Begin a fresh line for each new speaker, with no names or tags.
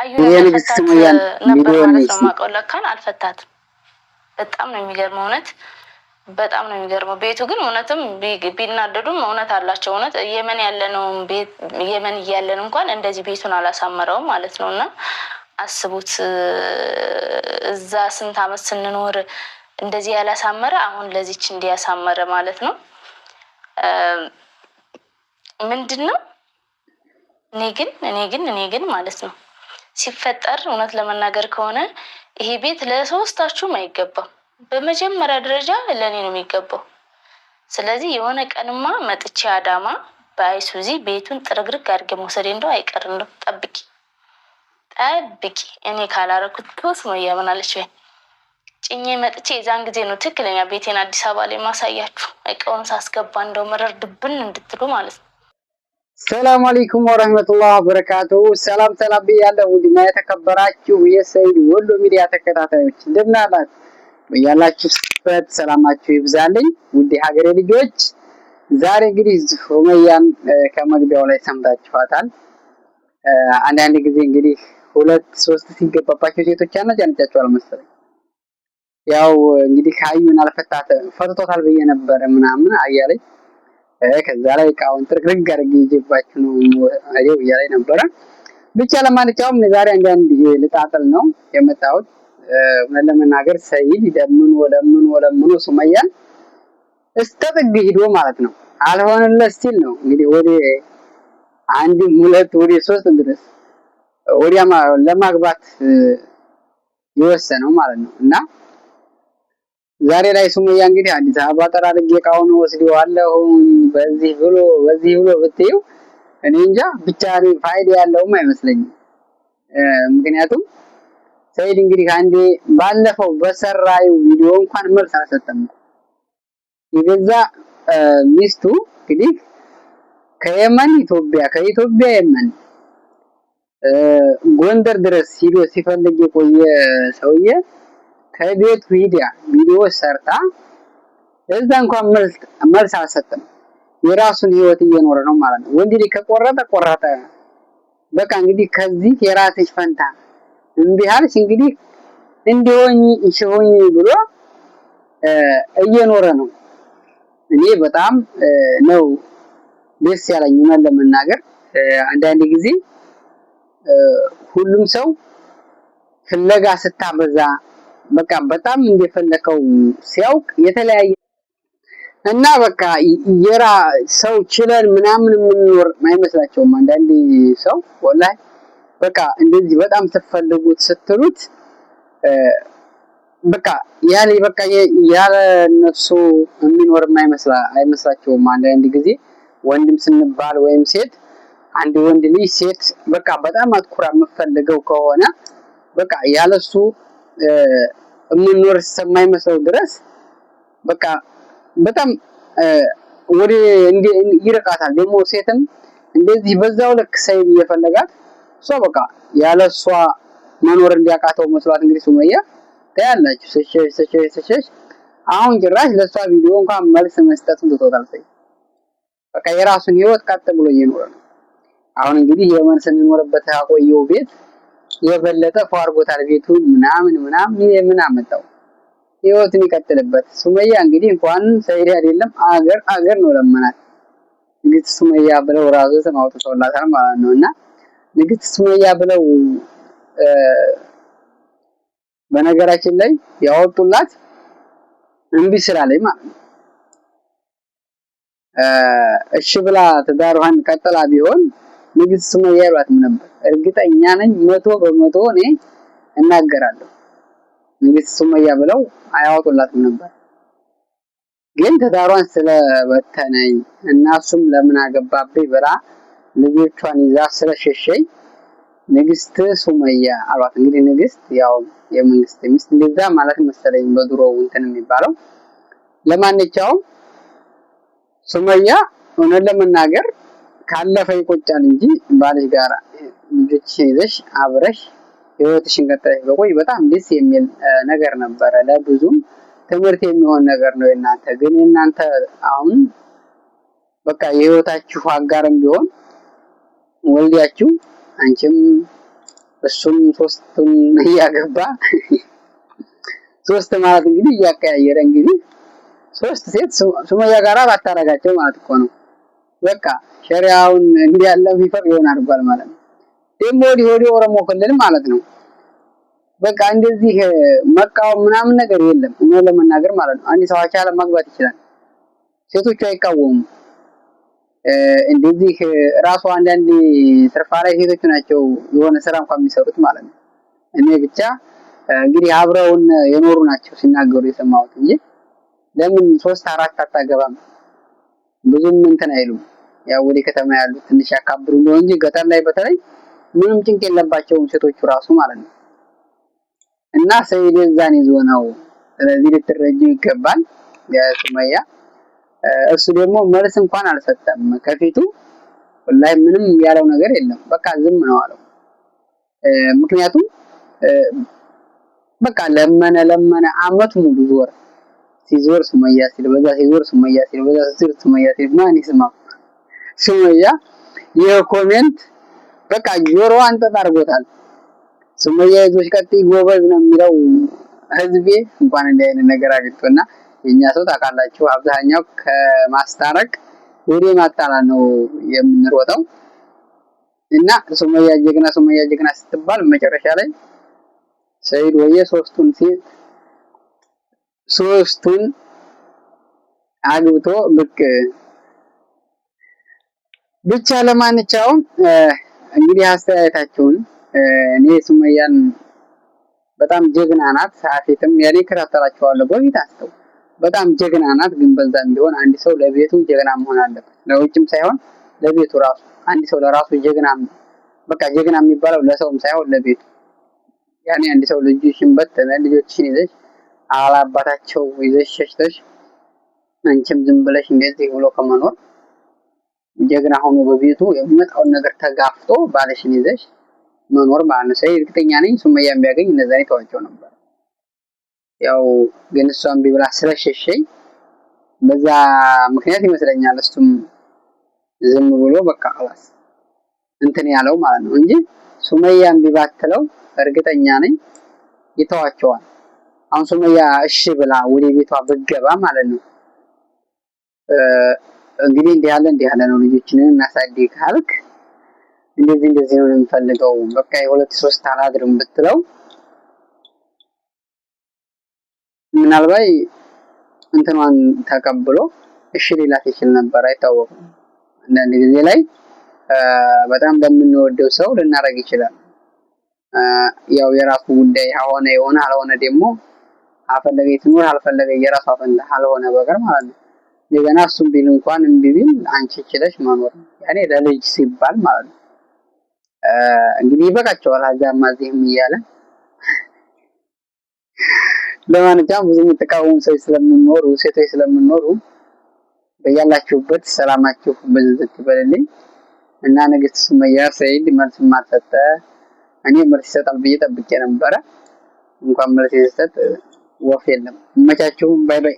አዩን ያፈታት ነበር ማለት ነው ማቀው ለካን አልፈታትም በጣም ነው የሚገርመው እውነት በጣም ነው የሚገርመው ቤቱ ግን እውነትም ቢናደዱም እውነት አላቸው እውነት የመን ያለነው ቤት የመን ያለነው እንኳን እንደዚህ ቤቱን አላሳመረው ማለት ነውና አስቡት እዛ ስንት አመት ስንኖር እንደዚህ ያላሳመረ አሁን ለዚች እንዲያሳመረ ማለት ነው ምንድነው እኔ ግን ማለት ነው ሲፈጠር እውነት ለመናገር ከሆነ ይሄ ቤት ለሶስታችሁም አይገባም በመጀመሪያ ደረጃ ለኔ ነው የሚገባው ስለዚህ የሆነ ቀንማ መጥቼ አዳማ በአይሱዚ ቤቱን ጥርግርግ አድርጌ መውሰድ እንደው አይቀርም ጠብቂ እኔ ካላረኩት ቶስ ነው ያመናለች ወይ ጭኜ መጥቼ ዛን ጊዜ ነው ትክክለኛ ቤቴን አዲስ አበባ ላይ ማሳያችሁ እቃውን ሳስገባ እንደው መረርድብን እንድትሉ ማለት ነው
ሰላም አለይኩም ወራህመቱላሂ ወበረካቱሁ ሰላም ያለው ውድና የተከበራችሁ የሰይድ ወሎ ሚዲያ ተከታታዮች እንደምን አላችሁ በያላችሁበት ሰላማችሁ ይብዛልኝ ውድ ሀገሬ ልጆች ዛሬ እንግዲህ ሱመያን ከመግቢያው ላይ ሰምታችኋታል አንዳንድ ጊዜ እንግዲህ 2-3 ሲገባባቸው ሴቶች ያናጫጫቸዋል መሰለኝ ያው እንግዲህ ካዩን አልፈታት ፈትቶታል በየ ነበር ምናምን አያለኝ ከዛ ላይ ቃውን ጥርቅርግ አድርጌ ይዤባችሁ ነው አይደው ያለኝ ነበር ብቻ ለማንኛውም ዛሬ አንዳንድ ልጣጥል ነው የመጣሁት ለመናገር ሰይድ ለምን ሱመያን እስተጥግ ሄዶ ማለት ነው አልሆነለት ሲል ነው እንግዲህ ወደ 1 2 ወደ 3 ድረስ ወዲያማ ለማግባት ይወሰነው ማለት ነው እና ዛሬ ላይ ሱመያ እንግዲህ አዲስ አበባ ተራርጌ ቃውን ወስደዋለሁ በዚህ ብሎ ብትዩ እኔ እንጃ ብቻ ፋይዳ ያለውም አይመስለኝም ምክንያቱም ሰይድ እንግዲህ አንዴ ባለፈው በሰራዩ ቪዲዮ እንኳን መልስ አልሰጠም ይገዛ ሚስቱ እንግዲህ ከየመን ኢትዮጵያ ከኢትዮጵያ የመን ጎንደር ድረስ ሄዶ ሲፈልግ የቆየ ሰውዬ ከቤቱ ቪዲዮ ሰርታ እዛ እንኳን መልስ አልሰጠም የራሱን ህይወት እየኖረ ነው ማለት ነው ወንድ ልጅ ከቆረጠ በቃ እንግዲህ ከዚህ የራስሽ ፈንታ እንዲያልሽ እንግዲህ እንዲሆኝ ብሎ እየኖረ ነው እኔ በጣም ነው ደስ ያለኝ ማለት ለመናገር አንዳንድ ጊዜ ሁሉም ሰው ፍለጋ ስታበዛ በቃ በጣም እንደፈለከው ሲያውቅ የተለያየ እና በቃ የራ ሰው ችለን ምናምን ምንኖር ማይመስላቸውም አንዳንድ ሰው ወላሂ በቃ እንደዚህ በጣም ተፈልጉት ስትሉት በቃ ያለ ነፍሱ የሚኖር አይመስላቸውም አንዳንድ ጊዜ ወንድም ስንባል ወይም ሴት አንድ ወንድ ልጅ ሴት በቃ በጣም አትኩራ የምፈልገው ከሆነ በቃ ያለሱ ምንኖር የማይመስለው ድረስ በቃ በጣም ወደ ይርቃታል ደግሞ ሴትም እንደዚህ በዛው ልክ ሰይድ እየፈለጋት ሶ በቃ ያለሷ መኖር እንዲያቃተው መስዋዕት እንግዲህ ሱመያ ታያላችሁ ሰቸሽ አሁን ጭራሽ ለሷ ቪዲዮ እንኳን መልስ መስጠቱን ትቶታል ሰይድ በቃ የራሱን ህይወት ቀጥ ብሎ እየኖረ ነው አሁን እንግዲህ የመን ስንኖርበት ያቆየው ቤት የበለጠ ፋርጎታል ቤቱን ምናምን አመጣው ህይወትን ይቀጥልበት ሱመያ እንግዲህ እንኳን ሰይድ አይደለም አገር ነው ለመናት ንግስት ሱመያ ብለው ራሱ ስም አውጥተውላታል ማለት ነውና ንግስት ሱመያ ብለው በነገራችን ላይ ያወጡላት እንቢ ስላለኝ ማለት ነው እሺ ብላ ተዳሩን ቀጥላ ቢሆን ንግስት ሱመያ ያሏትም ነበር እርግጠኛ ነኝ 100% እኔ እናገራለሁ ንግስት ሱመያ ብለው አያወጡላትም ነበር ግን ተዳሯን ስለበተነኝ እናሱም ለምን አገባብኝ ብላ ልጆቿን ይዛ ስለሸሸኝ ንግስት ሱመያ አሏት እንግዲህ ንግስት ያው የመንግስት ሚስት እንደዛ ማለት መሰለኝ በድሮ እንትን የሚባለው ለማንኛውም ሱመያ ሆነ ለመናገር ካለፈ ይቆጫል እንጂ ባልሽ ጋር ልጆች ይዘሽ አብረሽ ህይወትሽን ቀጥለሽ በቆይ በጣም ደስ የሚል ነገር ነበር ለብዙም ትምህርት የሚሆን ነገር ነው እናንተ ግን እናንተ አሁን በቃ የህይወታችሁ አጋርም ቢሆን ወልዲያችሁ አንቺም እሱም ሶስቱን እያገባ ሶስት ማለት እንግዲህ እያቀያየረ እንግዲህ ሶስት ሴት ሱመያ ጋር ባታረጋቸው ማለት እኮ ነው። በቃ ሸሪዓውን እንዲያለ ቢፈቅድ ይሆን አድርጓል ማለት ነው። ደግሞ ወዲ ኦሮሞ ክልል ማለት ነው በቃ እንደዚህ መቃወም ምናምን ነገር የለም ነው ለመናገር ማለት ነው። አንድ ሰው አቻለ ማግባት ይችላል። ሴቶቹ አይቃወሙም። እንደዚህ ራሱ አንዳንድ ትርፋ ላይ ሴቶቹ ናቸው የሆነ ስራ እንኳን የሚሰሩት ማለት ነው። እኔ ብቻ እንግዲህ አብረውን የኖሩ ናቸው ሲናገሩ የሰማሁት እንጂ ለምን 3 4 አታገባም ብዙም እንትን አይሉም። ያው ወደ ከተማ ያሉት ትንሽ ያካብሩ ነው እንጂ ገጠር ላይ በተለይ ምንም ጭንቅ የለባቸውም ሴቶቹ ራሱ ማለት ነው። እና ሰይድ የዛን ይዞ ነው። ስለዚህ ልትረጁ ይገባል የሱመያ። እሱ ደግሞ መልስ እንኳን አልሰጠም ከፊቱ ወላሂ ምንም ያለው ነገር የለም። በቃ ዝም ነው አለው። ምክንያቱም በቃ ለመነ አመት ሙሉ ዞር ሲዞር ሱመያ ሲል በዛ ሲዞር ሱመያ ሲል በዛ ሲዞር ሱመያ ሲል ማን ይስማው? ሱመያ የኮሜንት በቃ ጆሮዋን አንጠጥ አድርጎታል። ሱመያ ይዞሽ ቀጥይ ጎበዝ ነው የሚለው ህዝቤ እንኳን እንዲህ አይነት ነገር አግኝቶና የኛ ሰው ታውቃላችሁ አብዛኛው ከማስታረቅ ወደ ማጣላት ነው የምንሮጠው። እና ሱመያ ጀግና ስትባል መጨረሻ ላይ ሰይድ ወየ ሶስቱን አግብቶ ብቻ ለማንኛውም እንግዲህ አስተያየታችሁን እኔ ሱመያን በጣም ጀግና ናት። ሳፊትም ያኔ ከታተላችኋለሁ በፊት አስተው በጣም ጀግና ናት። ግን በዛም ቢሆን አንድ ሰው ለቤቱ ጀግና መሆን አለበት። ለውጭም ሳይሆን ለቤቱ ራሱ አንድ ሰው ለራሱ ጀግና በቃ ጀግና የሚባለው ለሰውም ሳይሆን ለቤቱ። ያኔ አንድ ሰው ልጅሽን ልጆችሽን ይዘሽ አላባታቸው ይዘሽ ሸሽተሽ አንቺም ዝም ብለሽ እንደዚህ ብሎ ከመኖር ጀግና ሆኖ በቤቱ የሚመጣውን ነገር ተጋፍጦ ባለሽን ይዘሽ መኖር ማለት ነው። ሰይድ እርግጠኛ ነኝ ሱመያን ቢያገኝ እነዛን ተዋቸው ነበር። ያው ግን እሷን ቢብላ ስለሸሸኝ በዛ ምክንያት ይመስለኛል እሱም ዝም ብሎ በቃ خلاص እንትን ያለው ማለት ነው እንጂ ሱመያን ቢባትለው እርግጠኛ ነኝ ይተዋቸዋል። አሁን ሱመያ እሺ ብላ ወደ ቤቷ ብትገባ ማለት ነው እንግዲህ እንዲህ ያለ ነው ልጆችን እናሳድግ ካልክ እንደዚህ ነው የምፈልገው በቃ የሁለት ሶስት አላድርም ብትለው ምናልባት እንትኗን ተቀብሎ እሺ ሊላት ይችል ነበር አይታወቅም። አንዳንድ ጊዜ ላይ በጣም በምንወደው ሰው ልናረግ ይችላል። ያው የራሱ ጉዳይ የሆነ አልሆነ ደግሞ አፈለገ ይትኖር አልፈለገ የራሱ አፈንዳ አልሆነ በቀር ማለት ነው። ለገና እሱም ቢል እንኳን እምቢ ቢል አንቺ ችለሽ መኖር ያኔ ለልጅ ሲባል ማለት ነው። እንግዲህ ይበቃቸዋል አዛማ እዚህም እያለ ለማንኛውም ብዙ የምትቃወሙ ሰዎች ስለምንኖሩ ሴቶች ስለምንኖሩ በያላችሁበት ሰላማችሁ በዝዝት ይበልልኝ። እና ንግስት ሱመያ ሰይድ መልስ ማሰጠ እኔ መልስ ይሰጣል ብዬ ጠብቄ ነበረ። እንኳን መልስ ይሰጥ ወፍ የለም። መቻችሁ ባይ ባይ